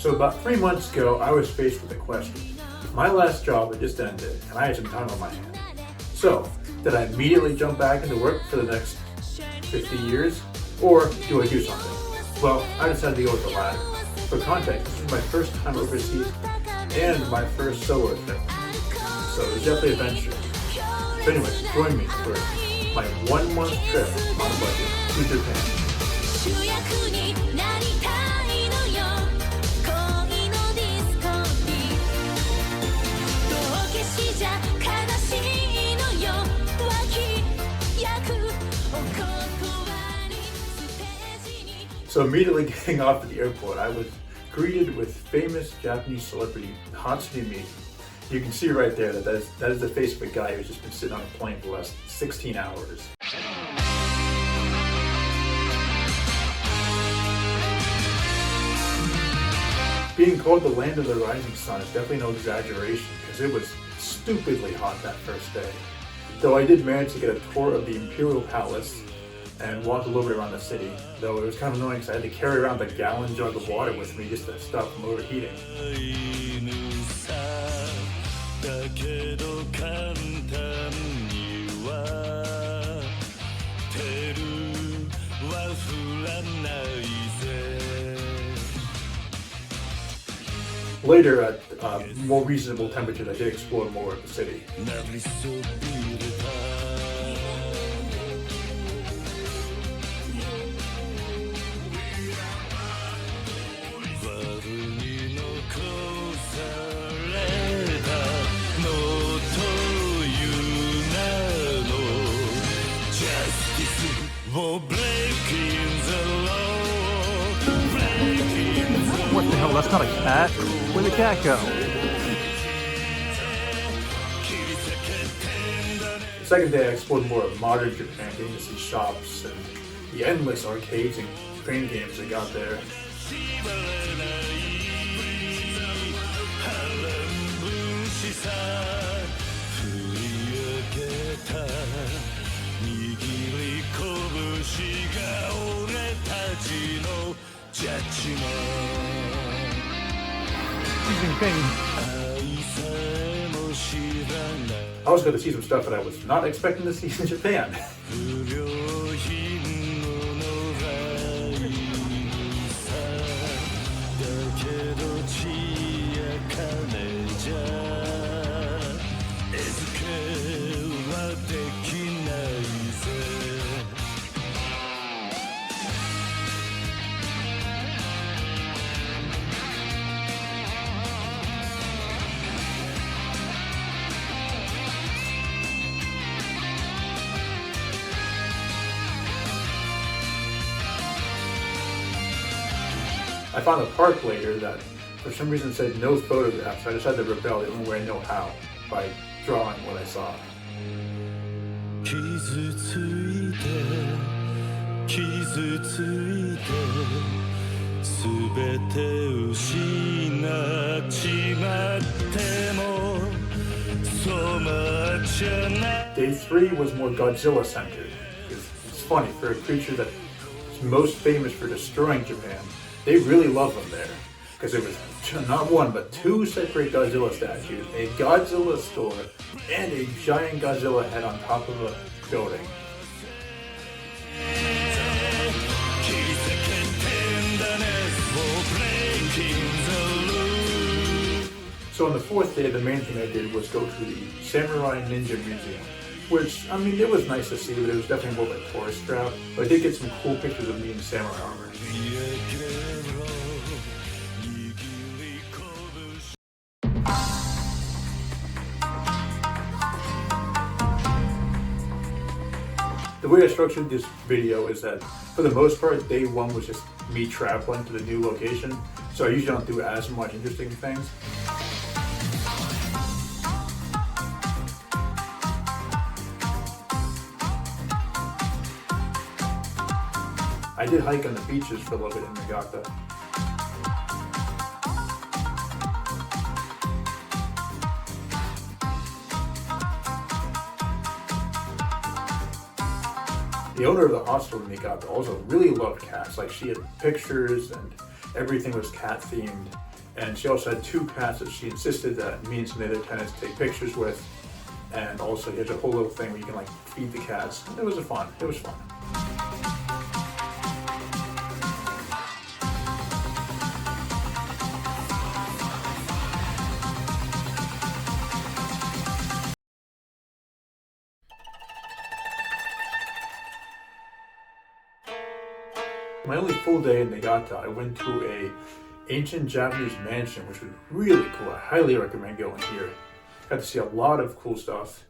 So about 3 months ago, I was faced with a question. My last job had just ended, and I had some time on my hands. So, did I immediately jump back into work for the next 50 years? Or do I do something? Well, I decided to go with the latter. For context, this was my first time overseas and my first solo trip. So it was definitely adventurous. So anyways, join me for my 1 month trip on a budget to Japan. So immediately getting off at the airport, I was greeted with famous Japanese celebrity Hatsune Miku. You can see right there that is the face of a guy who's just been sitting on a plane for the last 16 hours. Being called the land of the rising sun is definitely no exaggeration, because it was stupidly hot that first day. Though I did manage to get a tour of the Imperial Palace and walk a little bit around the city, though it was kind of annoying because I had to carry around a gallon jug of water with me just to stop from overheating. Later, at more reasonable temperatures, I did explore more of the city. What the hell? That's not a cat. Where'd the cat go? The second day I explored more of modern Japan, getting to see shops and the endless arcades and crane games that got there. I was going to see some stuff that I was not expecting to see in Japan. I found a park later that for some reason said no photographs, so I decided to rebel the only way I know how, by drawing what I saw. Day 3 was more Godzilla centered. It's funny, for a creature that is most famous for destroying Japan, they really love them there, because there was not one but 2 separate Godzilla statues, a Godzilla store, and a giant Godzilla head on top of a building. So on the 4th day, the main thing I did was go to the Samurai Ninja Museum, which, I mean, it was nice to see, but it was definitely more of a tourist route. But I did get some cool pictures of me in samurai armor. The way I structured this video is that, for the most part, day 1 was just me traveling to the new location, so I usually don't do as much interesting things. I did hike on the beaches for a little bit in Niigata. The owner of the hostel in Niigata also really loved cats. Like, she had pictures and everything was cat themed. And she also had 2 cats that she insisted that me and some other tenants take pictures with. And also he has a whole little thing where you can like feed the cats. It was fun. It was fun. My only full day in Niigata, I went to a ancient Japanese mansion, which was really cool. I highly recommend going here. Got to see a lot of cool stuff.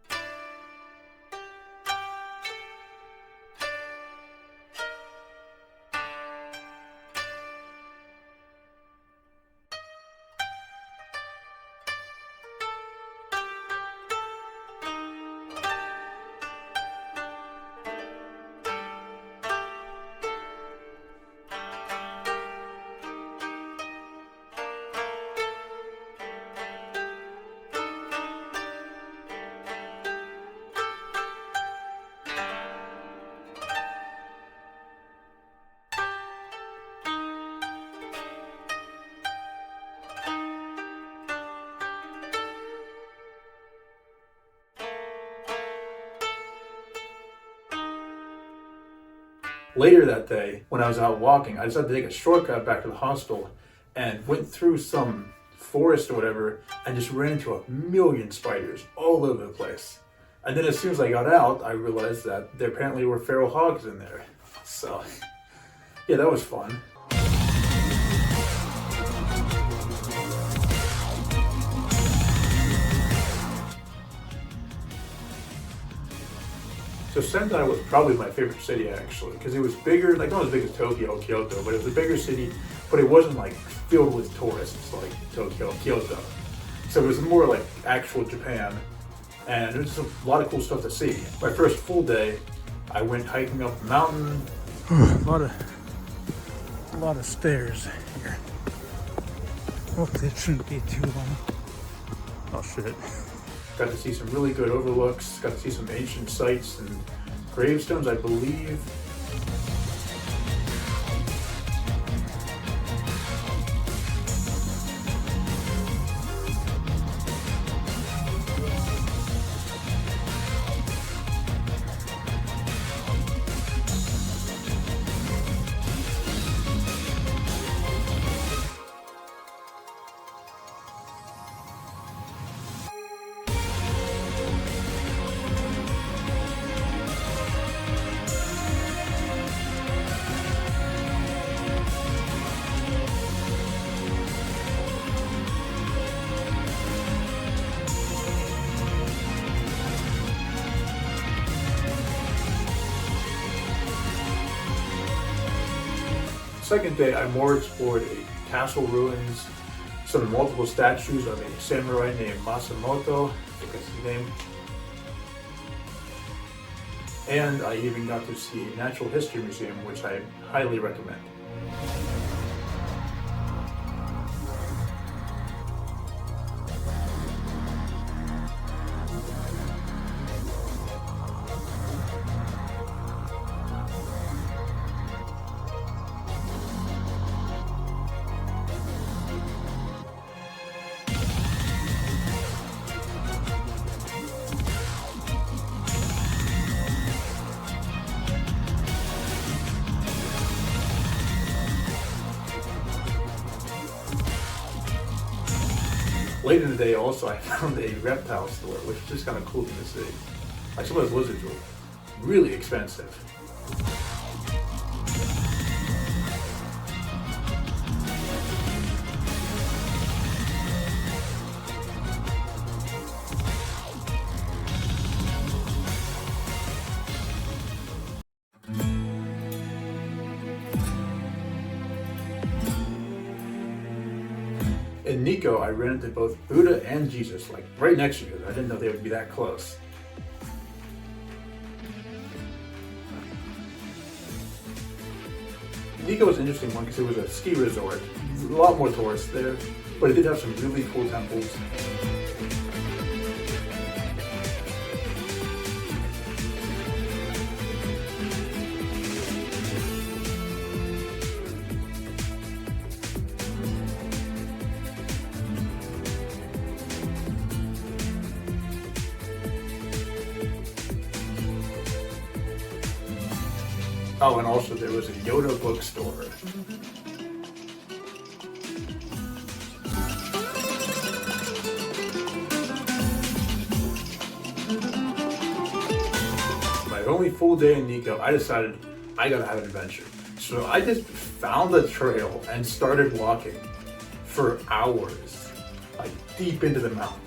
Later that day, when I was out walking, I decided to take a shortcut back to the hostel and went through some forest or whatever and just ran into a million spiders all over the place. And then as soon as I got out, I realized that there apparently were feral hogs in there. So, yeah, that was fun. So Sendai was probably my favorite city actually, because it was bigger, like not as big as Tokyo or Kyoto, but it was a bigger city, but it wasn't like filled with tourists like Tokyo or Kyoto. So it was more like actual Japan, and there was just a lot of cool stuff to see. My first full day, I went hiking up the mountain. A lot of stairs here. Hopefully it shouldn't be too long. Oh shit. Got to see some really good overlooks, got to see some ancient sites and gravestones, I believe. Second day, I more explored a castle ruins, some multiple statues of a samurai named Masamoto, I think that's his name. And I even got to see a natural history museum, which I highly recommend. Late in the day also I found a reptile store, which is just kind of cool to see. Like some of those lizards were really expensive. In Nikko, I ran into both Buddha and Jesus, like right next to each other. I didn't know they would be that close. Nikko was an interesting one because it was a ski resort. A lot more tourists there, but it did have some really cool temples. Oh, and also there was a Yoda bookstore. My only full day in Nico, I decided I gotta have an adventure. So I just found the trail and started walking for hours, like deep into the mountains.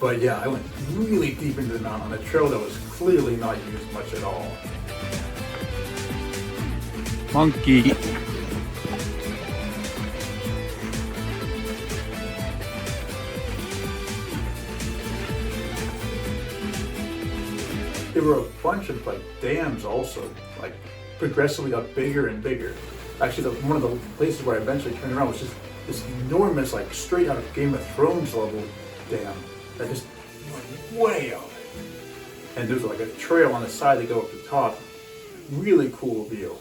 But yeah, I went really deep into the mountain on a trail that was clearly not used much at all. Monkey. There were a bunch of like dams also, like progressively got bigger and bigger. Actually, one of the places where I eventually turned around was just this enormous, like straight out of Game of Thrones level dam that just went way up. And there's like a trail on the side to go up the top. Really cool view.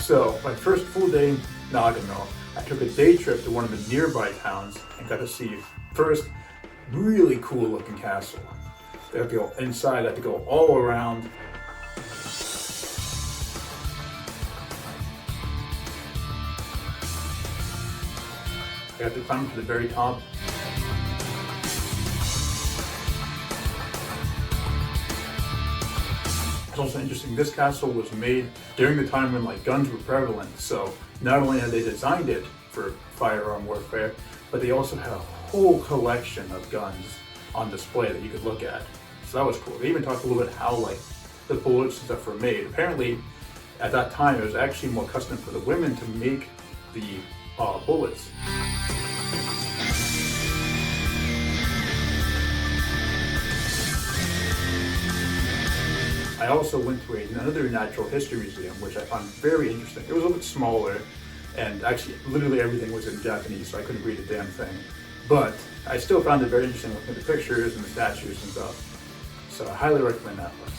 So, my first full day in Nagano, I took a day trip to one of the nearby towns and got to see first really cool looking castle. I had to go inside, I had to go all around. I got to climb to the very top. It's also interesting, this castle was made during the time when like guns were prevalent, so not only had they designed it for firearm warfare, but they also had a whole collection of guns on display that you could look at. So that was cool. They even talked a little bit how like the bullets and stuff were made. Apparently, at that time, it was actually more custom for the women to make the bullets. I also went to another natural history museum, which I found very interesting. It was a little bit smaller, and actually literally everything was in Japanese, so I couldn't read a damn thing. But I still found it very interesting looking at the pictures and the statues and stuff. So I highly recommend that place.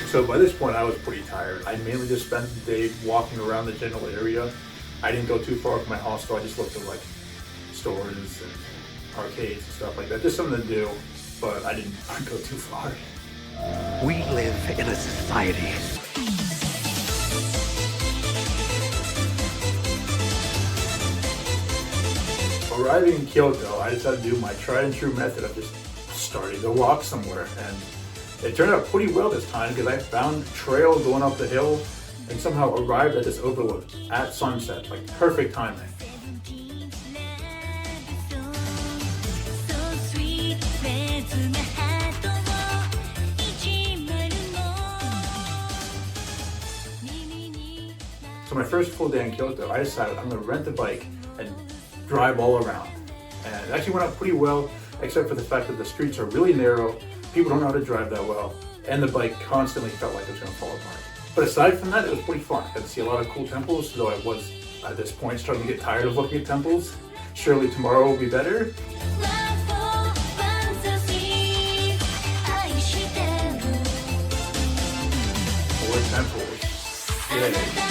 So by this point I was pretty tired. I mainly just spent the day walking around the general area. I didn't go too far from my hostel. I just looked at like stores and arcades and stuff like that. Just something to do, but I didn't go too far. We live in a society. Arriving in Kyoto, I decided to do my tried and true method of just starting to walk somewhere, and it turned out pretty well this time because I found a trail going up the hill and somehow arrived at this overlook at sunset, like perfect timing. So my first full day in Kyoto, I decided I'm going to rent a bike and drive all around. And it actually went out pretty well, except for the fact that the streets are really narrow, people don't know how to drive that well, and the bike constantly felt like it was going to fall apart. But aside from that, it was pretty fun. I got to see a lot of cool temples, though I was, at this point, starting to get tired of looking at temples. Surely tomorrow will be better. More temples. Yay.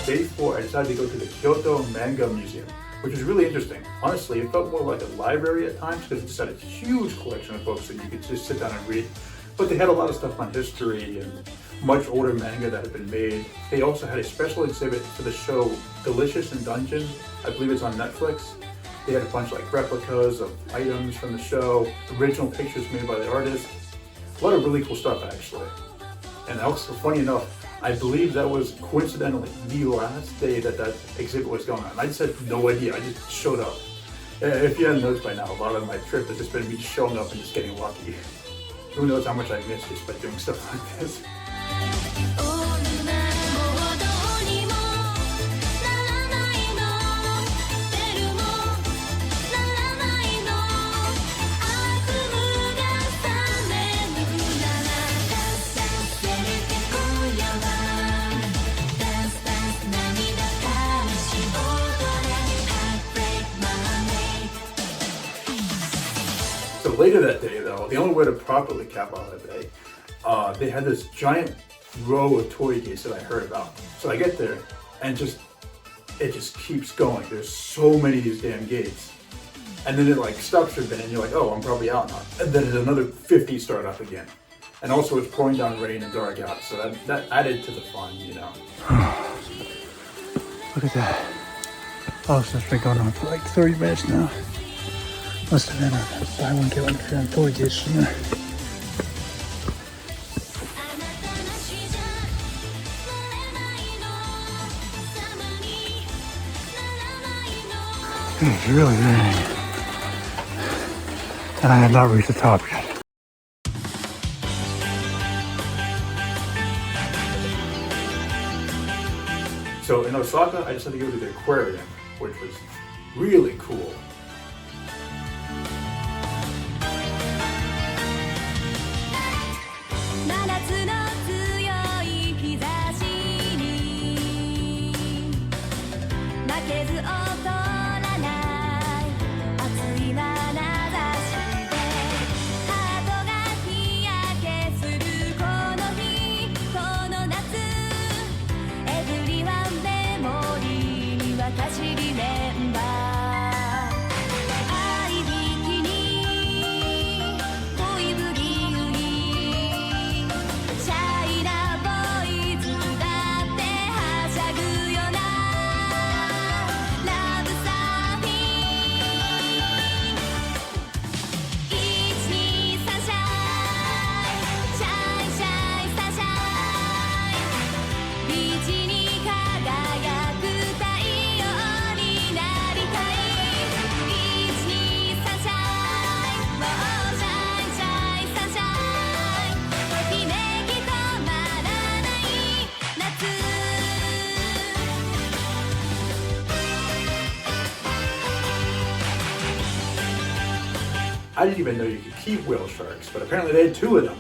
Day 4, I decided to go to the Kyoto Manga Museum, which was really interesting. Honestly, it felt more like a library at times because it just had a huge collection of books that you could just sit down and read. But they had a lot of stuff on history and much older manga that had been made. They also had a special exhibit for the show Delicious in Dungeon. I believe it's on Netflix. They had a bunch of like replicas of items from the show, original pictures made by the artist. A lot of really cool stuff actually. And also, funny enough, I believe that was coincidentally the last day that that exhibit was going on. I just had no idea, I just showed up. If you hadn't noticed by now, a lot of my trip has just been me showing up and just getting lucky. Who knows how much I missed just by doing stuff like this. So later that day though, the only way to properly cap off that day, they had this giant row of toy gates that I heard about. So I get there and it just keeps going. There's so many of these damn gates. And then it like stops for a bit and you're like, oh, I'm probably out now. And then another 50 start up again. And also it's pouring down rain and dark out. So that added to the fun, you know. Look at that. Oh, so it's been going on for like 30 minutes now. Must have been a buy one get one free on toy gates. It's really raining. And I have not reached the top yet. So in Osaka, I decided to go to the aquarium, which was really cool. I didn't even know you could keep whale sharks, but apparently they had 2 of them.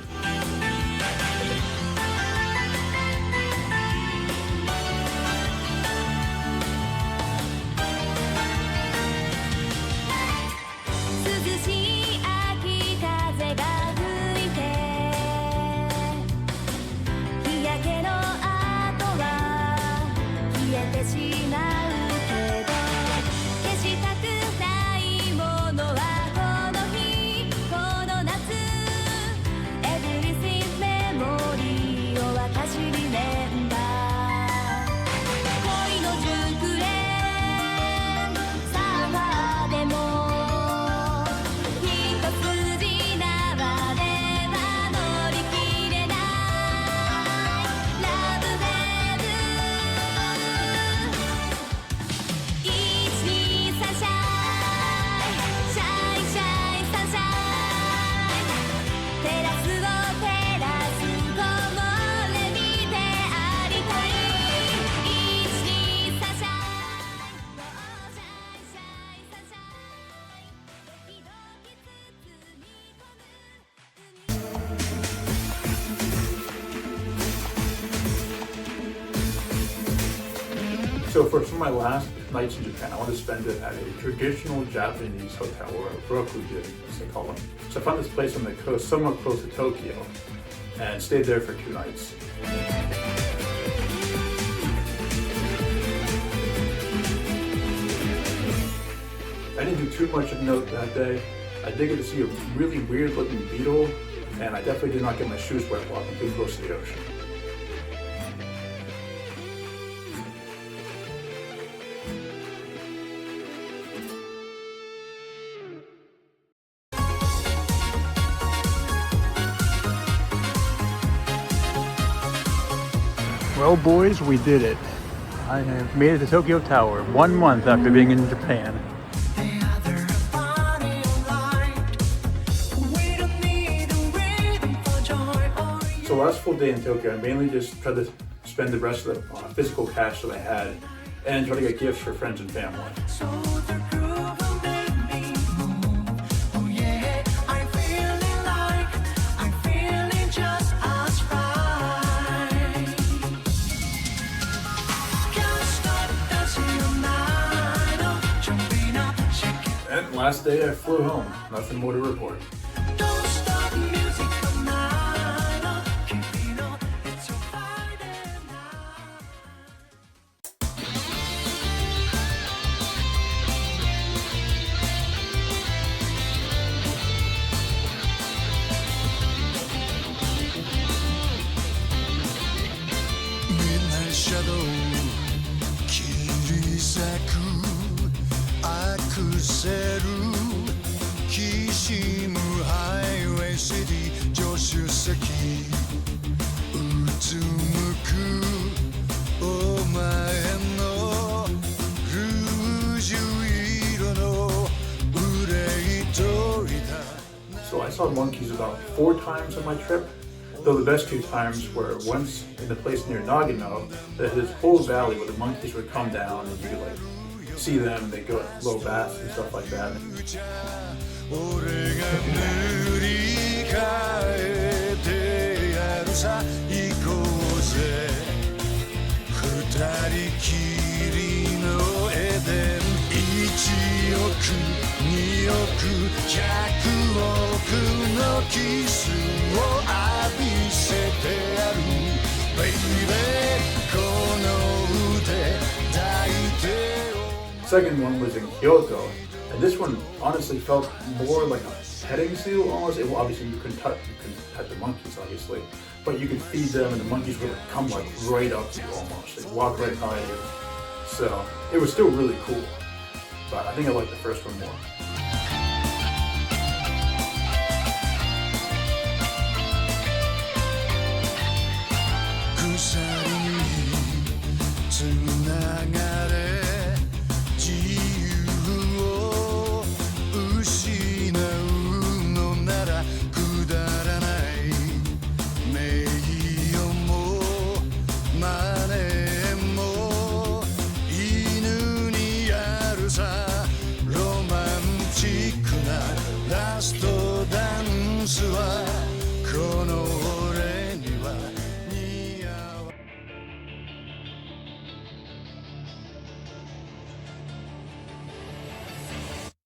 for some of my last nights in Japan, I want to spend it at a traditional Japanese hotel, or a Rokujin, as they call them. So I found this place on the coast, somewhat close to Tokyo, and stayed there for 2 nights. I didn't do too much of note that day. I did get to see a really weird looking beetle, and I definitely did not get my shoes wet walking too close to the ocean. Well, boys, we did it. I have made it to Tokyo Tower 1 month after being in Japan. So last full day in Tokyo, I mainly just tried to spend the rest of the physical cash that I had and try to get gifts for friends and family. And last day I flew home, nothing more to report. So I saw monkeys about 4 times on my trip, though the best 2 times were once in the place near Nagano, that this whole valley where the monkeys would come down and you could like see them and they go low baths and stuff like that. Second one was in Kyoto, and this one honestly felt more like a petting zoo almost. Well, obviously you couldn't pet the monkeys, obviously, but you could feed them, and the monkeys would come like right up to you almost. They'd walk right by you. So it was still really cool, but I think I liked the first one more.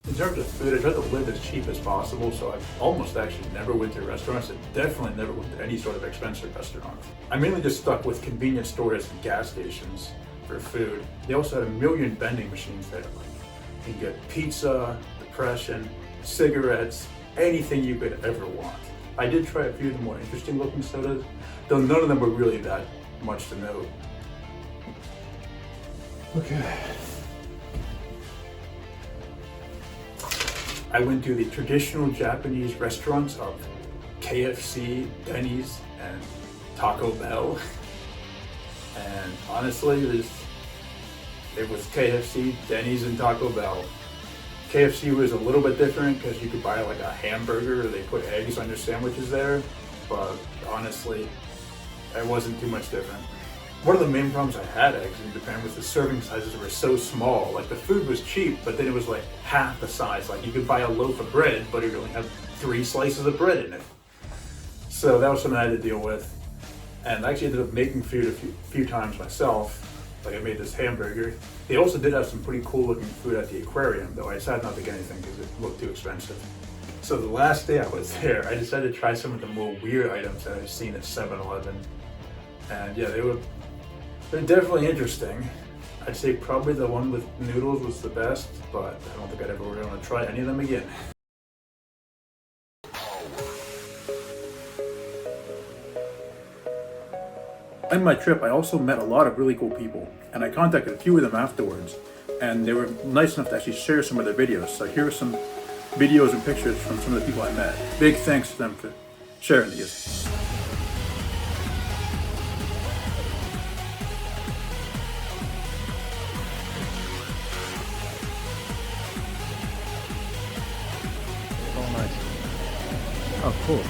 In terms of food, I tried to live as cheap as possible, so I almost actually never went to restaurants and definitely never went to any sort of expensive restaurant. I mainly just stuck with convenience stores and gas stations for food. They also had a million vending machines there. Like, you can get pizza, depression, cigarettes, anything you could ever want. I did try a few of the more interesting looking sodas, though none of them were really that much to note. Okay. I went to the traditional Japanese restaurants of KFC, Denny's, and Taco Bell. And honestly, it was KFC, Denny's, and Taco Bell. KFC was a little bit different because you could buy like a hamburger, or they put eggs on your sandwiches there. But honestly, it wasn't too much different. One of the main problems I had actually in Japan was the serving sizes were so small. Like the food was cheap, but then it was like half the size. Like you could buy a loaf of bread, but it only had 3 slices of bread in it. So that was something I had to deal with. And I actually ended up making food a few times myself. Like I made this hamburger. They also did have some pretty cool looking food at the aquarium, though I decided not to get anything because it looked too expensive. So the last day I was there, I decided to try some of the more weird items that I've seen at 7-Eleven. And yeah, they're definitely interesting. I'd say probably the one with noodles was the best, but I don't think I'd ever really want to try any of them again. On my trip, I also met a lot of really cool people, and I contacted a few of them afterwards, and they were nice enough to actually share some of their videos. So here are some videos and pictures from some of the people I met. Big thanks to them for sharing these. Oh, nice. Oh, cool.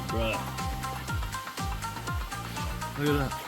Bruh. Look at that.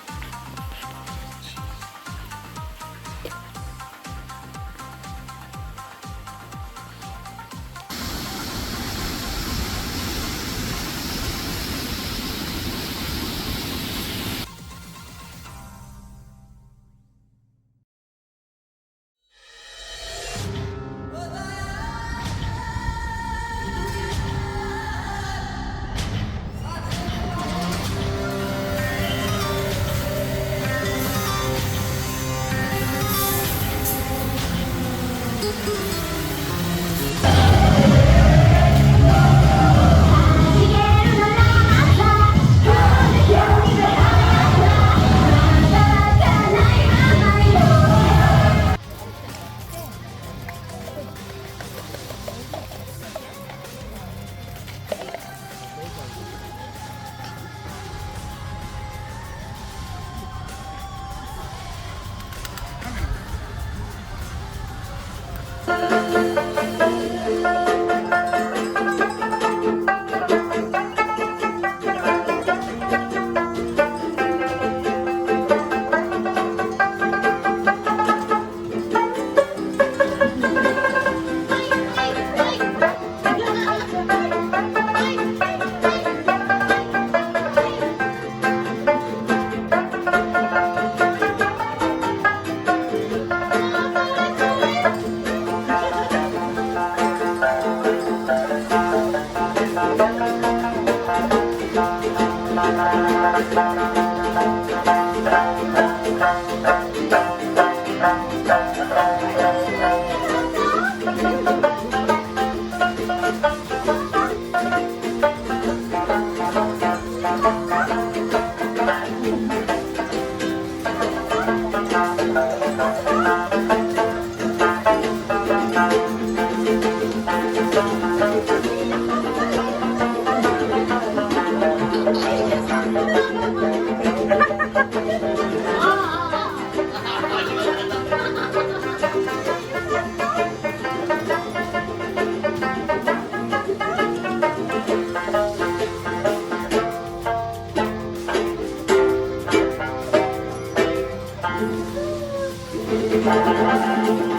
Thank you.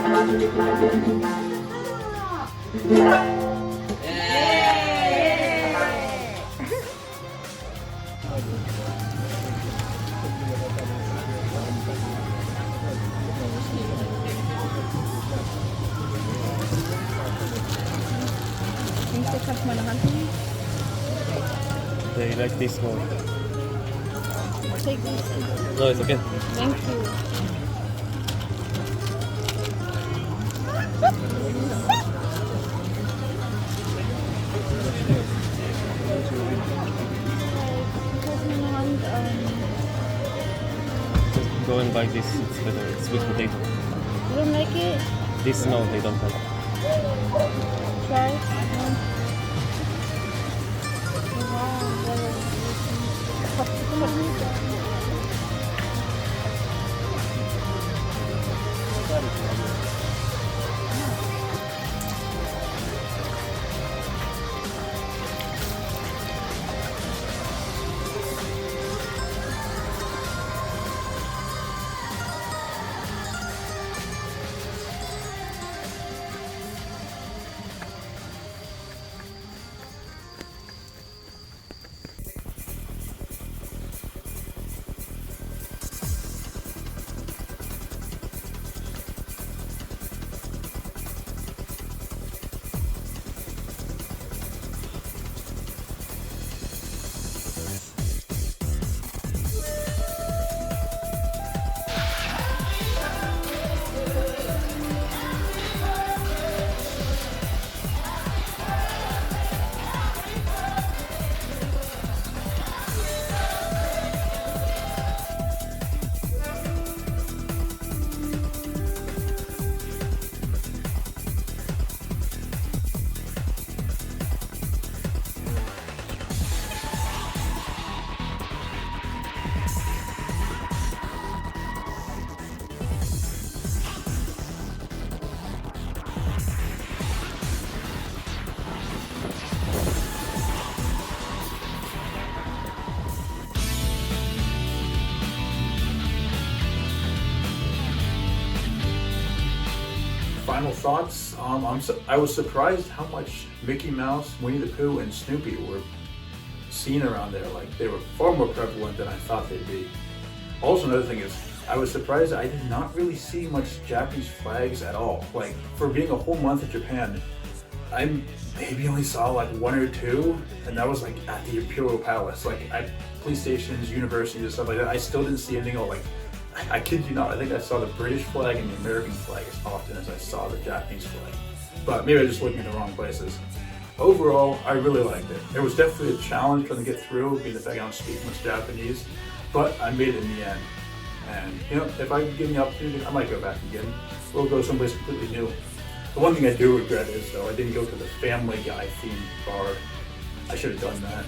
Denkst du, kannst du meine Hand nehmen? They like this more. Take this. No, it's okay. Thank you. Because meine Hand, Just go and buy this. It's better. It's sweet potato. you don't like it? This, no, they don't have. Try it. No. Wow, Final thoughts. I was surprised how much Mickey Mouse, Winnie the Pooh, and Snoopy were seen around there. Like, they were far more prevalent than I thought they'd be. Also, another thing is, I was surprised I did not really see much Japanese flags at all. Like, for being a whole month in Japan, I maybe only saw like one or two, and that was like at the Imperial Palace. Like, at police stations, universities, and stuff like that, I still didn't see anything. Like, I kid you not, I think I saw the British flag and the American flag as often as I saw the Japanese flag. But maybe I was just looking in the wrong places. Overall, I really liked it. It was definitely a challenge trying to get through, being the fact I don't speak much Japanese, but I made it in the end. And, you know, if I give me the opportunity, I might go back again. We'll go someplace completely new. The one thing I do regret is, though, I didn't go to the Family Guy themed bar. I should have done that.